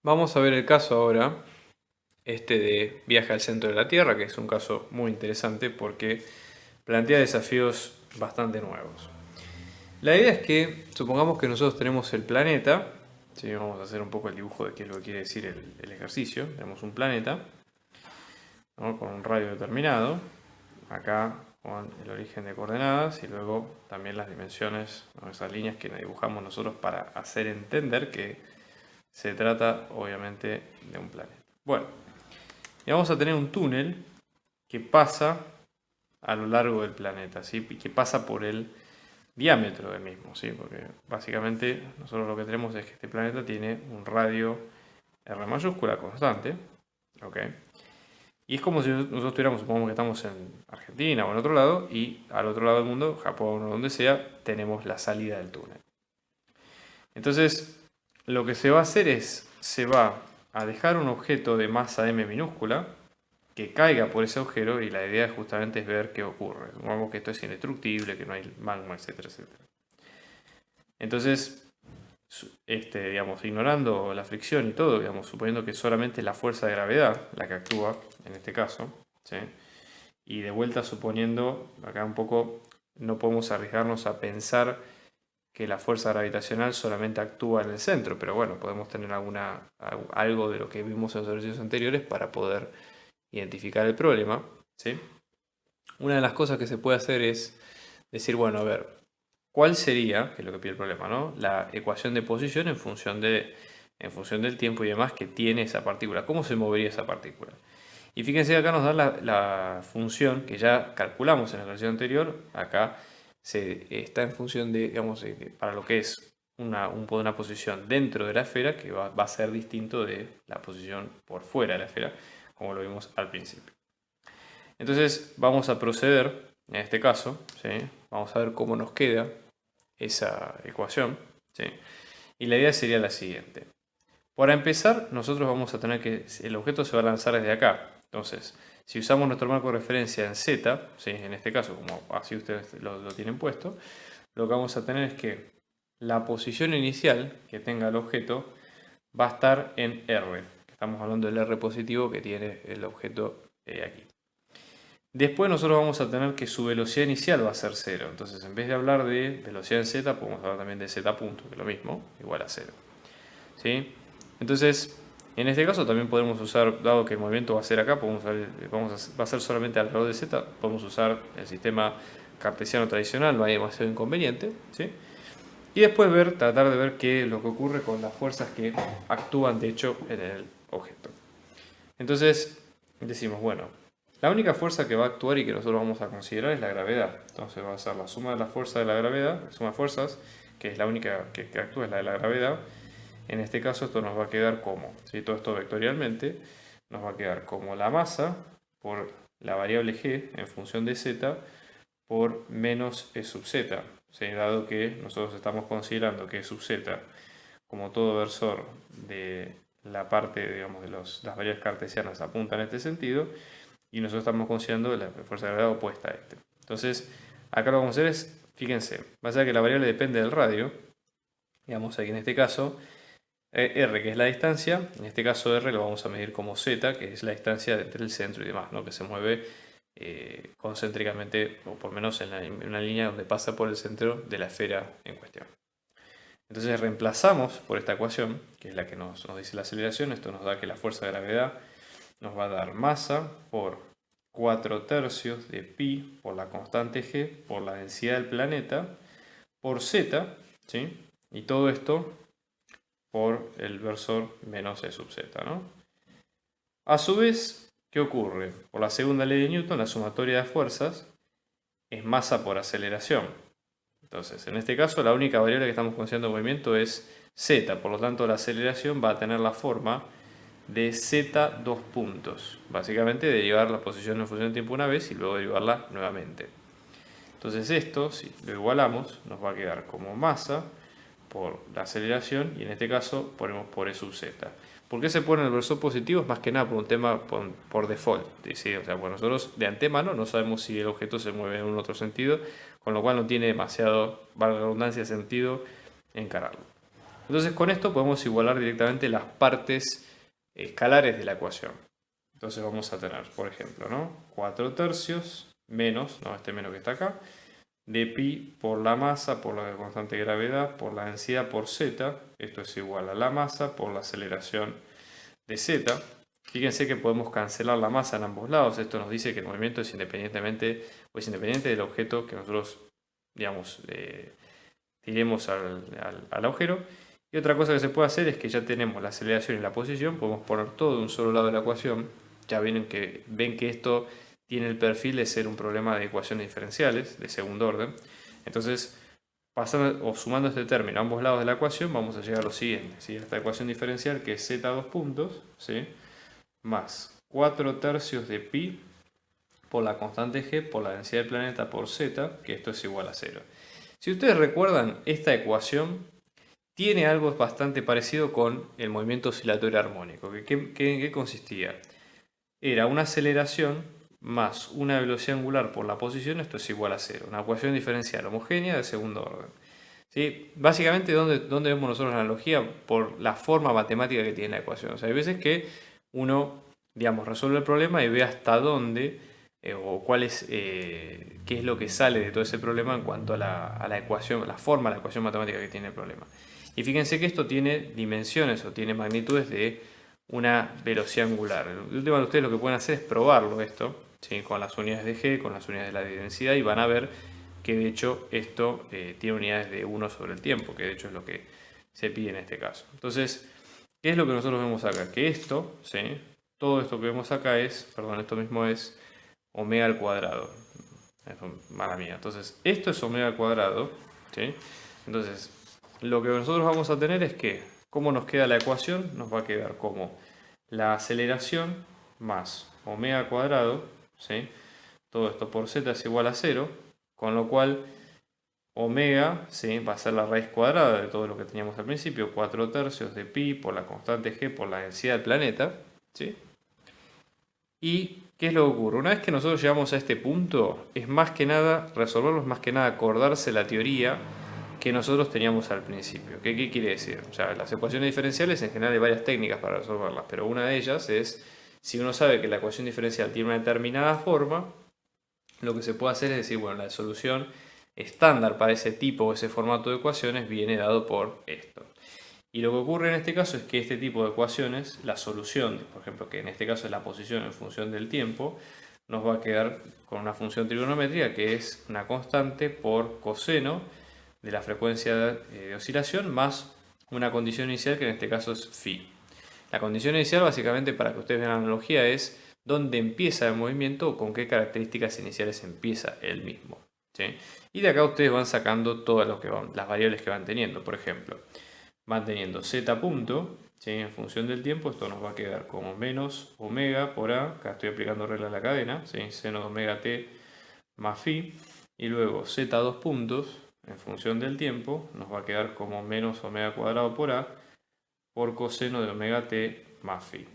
Vamos a ver el caso ahora, este de viaje al centro de la Tierra, que es un caso muy interesante porque plantea desafíos bastante nuevos. La idea es que, supongamos que nosotros tenemos el planeta, ¿sí? Vamos a hacer un poco el dibujo de qué es lo que quiere decir el ejercicio. Tenemos un planeta, ¿no? Con un radio determinado, acá con el origen de coordenadas y luego también las dimensiones, ¿no? Esas líneas que dibujamos nosotros para hacer entender que se trata obviamente de un planeta. Bueno, y vamos a tener un túnel que pasa a lo largo del planeta, ¿sí? Y que pasa por el diámetro del mismo, ¿sí? Porque básicamente nosotros lo que tenemos es que este planeta tiene un radio R mayúscula constante, ¿ok? Y es como si nosotros tuviéramos, supongamos que estamos en Argentina o en otro lado, y al otro lado del mundo, Japón o donde sea, tenemos la salida del túnel. Entonces, lo que se va a hacer es, se va a dejar un objeto de masa m minúscula, que caiga por ese agujero y la idea justamente es ver qué ocurre. Supongamos que esto es indestructible, que no hay magma, etcétera, etcétera. Entonces, digamos, ignorando la fricción y todo, digamos, suponiendo que solamente la fuerza de gravedad la que actúa en este caso, ¿sí? Y de vuelta suponiendo, acá un poco, no podemos arriesgarnos a pensar que la fuerza gravitacional solamente actúa en el centro, pero bueno, podemos tener algo de lo que vimos en los ejercicios anteriores para poder identificar el problema, ¿sí? Una de las cosas que se puede hacer es decir, bueno, a ver, ¿cuál sería, que es lo que pide el problema, ¿no? La ecuación de posición en función del tiempo y demás que tiene esa partícula. ¿Cómo se movería esa partícula? Y fíjense que acá nos da la función que ya calculamos en la ejercicio anterior. Acá está en función de, digamos, para lo que es una posición dentro de la esfera que va a ser distinto de la posición por fuera de la esfera, como lo vimos al principio. Entonces vamos a proceder, en este caso, ¿sí? Vamos a ver cómo nos queda esa ecuación, ¿sí? Y la idea sería la siguiente. Para empezar, nosotros vamos a tener que, el objeto se va a lanzar desde acá. Entonces, si usamos nuestro marco de referencia en Z, ¿sí? En este caso, como así ustedes lo tienen puesto, lo que vamos a tener es que la posición inicial que tenga el objeto va a estar en R. Estamos hablando del R positivo que tiene el objeto aquí. Después nosotros vamos a tener que su velocidad inicial va a ser 0. Entonces, en vez de hablar de velocidad en z, podemos hablar también de z punto, que es lo mismo, igual a 0. ¿Sí? Entonces, en este caso también podemos usar, dado que el movimiento va a ser acá, va a ser solamente alrededor de z, podemos usar el sistema cartesiano tradicional, no hay demasiado inconveniente. ¿Sí? Y después tratar de ver qué es lo que ocurre con las fuerzas que actúan de hecho en el objeto. Entonces, decimos, bueno, la única fuerza que va a actuar y que nosotros vamos a considerar es la gravedad. Entonces va a ser la suma de la fuerza de la gravedad, la suma de fuerzas, que es la única que actúa, es la de la gravedad. En este caso esto nos va a quedar como, si todo esto vectorialmente, nos va a quedar como la masa por la variable g en función de z por menos e sub z. Dado que nosotros estamos considerando que e sub z, como todo versor de la parte, digamos, de las variables cartesianas apunta en este sentido, y nosotros estamos considerando la fuerza de gravedad opuesta a este. Entonces, acá lo que vamos a hacer es, fíjense, va a ser que la variable depende del radio, digamos aquí en este caso, r que es la distancia, en este caso r lo vamos a medir como z, que es la distancia entre el centro y demás, ¿no? Que se mueve concéntricamente, o por lo menos en una línea donde pasa por el centro de la esfera en cuestión. Entonces reemplazamos por esta ecuación, que es la que nos dice la aceleración, esto nos da que la fuerza de gravedad nos va a dar masa por 4 tercios de pi por la constante g por la densidad del planeta por z, ¿sí? Y todo esto por el versor menos e sub z, ¿no? A su vez, ¿qué ocurre? Por la segunda ley de Newton, la sumatoria de fuerzas es masa por aceleración. Entonces, en este caso, la única variable que estamos considerando en movimiento es z, por lo tanto, la aceleración va a tener la forma de z dos puntos. Básicamente, derivar la posición en función de tiempo una vez y luego derivarla nuevamente. Entonces, esto, si lo igualamos, nos va a quedar como masa por la aceleración y en este caso ponemos por e sub z. ¿Por qué se pone el versor positivo? Es más que nada por un tema por default. ¿Sí? O sea, bueno, nosotros de antemano no sabemos si el objeto se mueve en un otro sentido, con lo cual no tiene demasiado, valga la redundancia, sentido encararlo. Entonces con esto podemos igualar directamente las partes escalares de la ecuación. Entonces vamos a tener, por ejemplo, ¿no? 4 tercios menos, no, este menos que está acá, de pi por la masa, por la constante de gravedad, por la densidad por z. Esto es igual a la masa por la aceleración de z. Fíjense que podemos cancelar la masa en ambos lados. Esto nos dice que el movimiento es independiente del objeto que nosotros, digamos, tiremos al agujero. Y otra cosa que se puede hacer es que ya tenemos la aceleración y la posición, podemos poner todo de un solo lado de la ecuación. Ya ven que esto tiene el perfil de ser un problema de ecuaciones diferenciales de segundo orden. Entonces, pasando o sumando este término a ambos lados de la ecuación, vamos a llegar a lo siguiente, ¿sí? Esta ecuación diferencial que es z2 puntos, ¿sí? Más 4 tercios de pi por la constante g por la densidad del planeta por z, que esto es igual a 0. Si ustedes recuerdan, esta ecuación tiene algo bastante parecido con el movimiento oscilatorio armónico. ¿En qué consistía? Era una aceleración más una velocidad angular por la posición, esto es igual a 0. Una ecuación diferencial homogénea de segundo orden. ¿Sí? Básicamente, ¿dónde vemos nosotros la analogía? Por la forma matemática que tiene la ecuación. O sea, hay veces que uno, digamos, resuelve el problema y ve hasta dónde o qué es lo que sale de todo ese problema en cuanto a la ecuación, la forma de la ecuación matemática que tiene el problema. Y fíjense que esto tiene dimensiones o tiene magnitudes de una velocidad angular. El último de ustedes lo que pueden hacer es probarlo esto, ¿sí? Con las unidades de G, con las unidades de la densidad, y van a ver que de hecho esto tiene unidades de 1 sobre el tiempo, que de hecho es lo que se pide en este caso. Entonces, ¿qué es lo que nosotros vemos acá? Que esto, ¿sí? Todo esto que vemos acá esto mismo es omega al cuadrado. Mala mía. Entonces, esto es omega al cuadrado, ¿sí? Entonces, lo que nosotros vamos a tener es que, ¿cómo nos queda la ecuación? Nos va a quedar como la aceleración más omega al cuadrado, ¿sí? Todo esto por z es igual a 0, con lo cual omega, ¿sí? Va a ser la raíz cuadrada de todo lo que teníamos al principio, 4 tercios de pi por la constante g por la densidad del planeta, ¿sí? ¿Y qué es lo que ocurre? Una vez que nosotros llegamos a este punto, es más que nada, resolverlo es más que nada acordarse la teoría que nosotros teníamos al principio. ¿Qué quiere decir? O sea, las ecuaciones diferenciales en general hay varias técnicas para resolverlas, pero una de ellas es, si uno sabe que la ecuación diferencial tiene una determinada forma, lo que se puede hacer es decir, bueno, la solución estándar para ese tipo o ese formato de ecuaciones viene dado por esto. Y lo que ocurre en este caso es que este tipo de ecuaciones, la solución, por ejemplo, que en este caso es la posición en función del tiempo, nos va a quedar con una función trigonométrica que es una constante por coseno de la frecuencia de oscilación más una condición inicial que en este caso es phi. La condición inicial, básicamente, para que ustedes vean la analogía, es dónde empieza el movimiento o con qué características iniciales empieza el mismo, ¿sí? Y de acá ustedes van sacando todas las variables que van teniendo. Por ejemplo, van teniendo z punto, ¿sí? En función del tiempo, esto nos va a quedar como menos omega por a, acá estoy aplicando regla a la cadena, ¿sí? Seno de omega t más phi, y luego z2 puntos, en función del tiempo, nos va a quedar como menos omega cuadrado por a, por coseno de omega t más phi.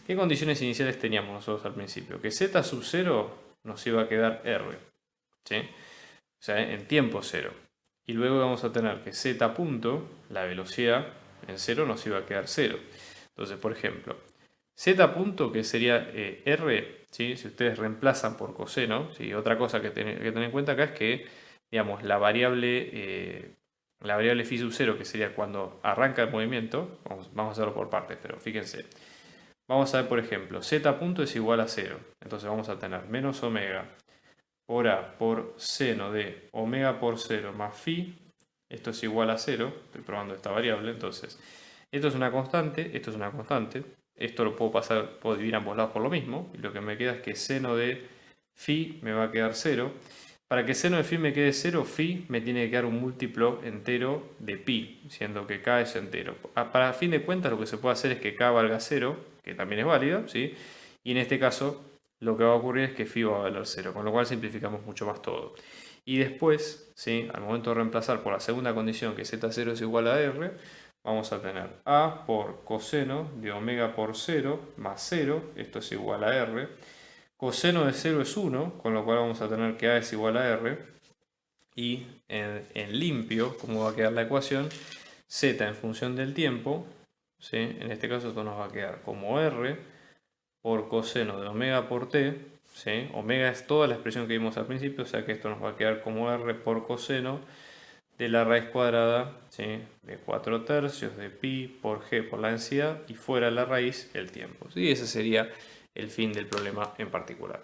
¿Qué condiciones iniciales teníamos nosotros al principio? Que z sub 0 nos iba a quedar r, ¿sí? O sea, en tiempo 0. Y luego vamos a tener que z punto, la velocidad en 0 nos iba a quedar 0. Entonces, por ejemplo, z punto, que sería r, ¿sí? Si ustedes reemplazan por coseno, ¿sí? Otra cosa que tener en cuenta acá es que, digamos, la variable phi sub 0, que sería cuando arranca el movimiento, vamos a hacerlo por partes, pero fíjense. Vamos a ver, por ejemplo, z punto es igual a 0. Entonces vamos a tener menos omega por a por seno de omega por 0 más phi. Esto es igual a 0. Estoy probando esta variable. Entonces, esto es una constante, esto es una constante. Esto lo puedo dividir ambos lados por lo mismo. Y lo que me queda es que seno de phi me va a quedar 0. Para que seno de phi me quede 0, phi me tiene que quedar un múltiplo entero de pi, siendo que k es entero. Para fin de cuentas, lo que se puede hacer es que k valga 0, que también es válido, ¿sí? Y en este caso, lo que va a ocurrir es que phi va a valer 0, con lo cual simplificamos mucho más todo. Y después, ¿sí? Al momento de reemplazar por la segunda condición, que z0 es igual a r, vamos a tener a por coseno de omega por 0 más 0, esto es igual a r. Coseno de 0 es 1, con lo cual vamos a tener que a es igual a r. Y en limpio, ¿cómo va a quedar la ecuación? z en función del tiempo, ¿sí? En este caso esto nos va a quedar como r por coseno de omega por t, ¿sí? Omega es toda la expresión que vimos al principio, o sea que esto nos va a quedar como r por coseno de la raíz cuadrada, ¿sí? De 4/3 de pi por g por la densidad y fuera de la raíz el tiempo. Y ese sería el fin del problema en particular.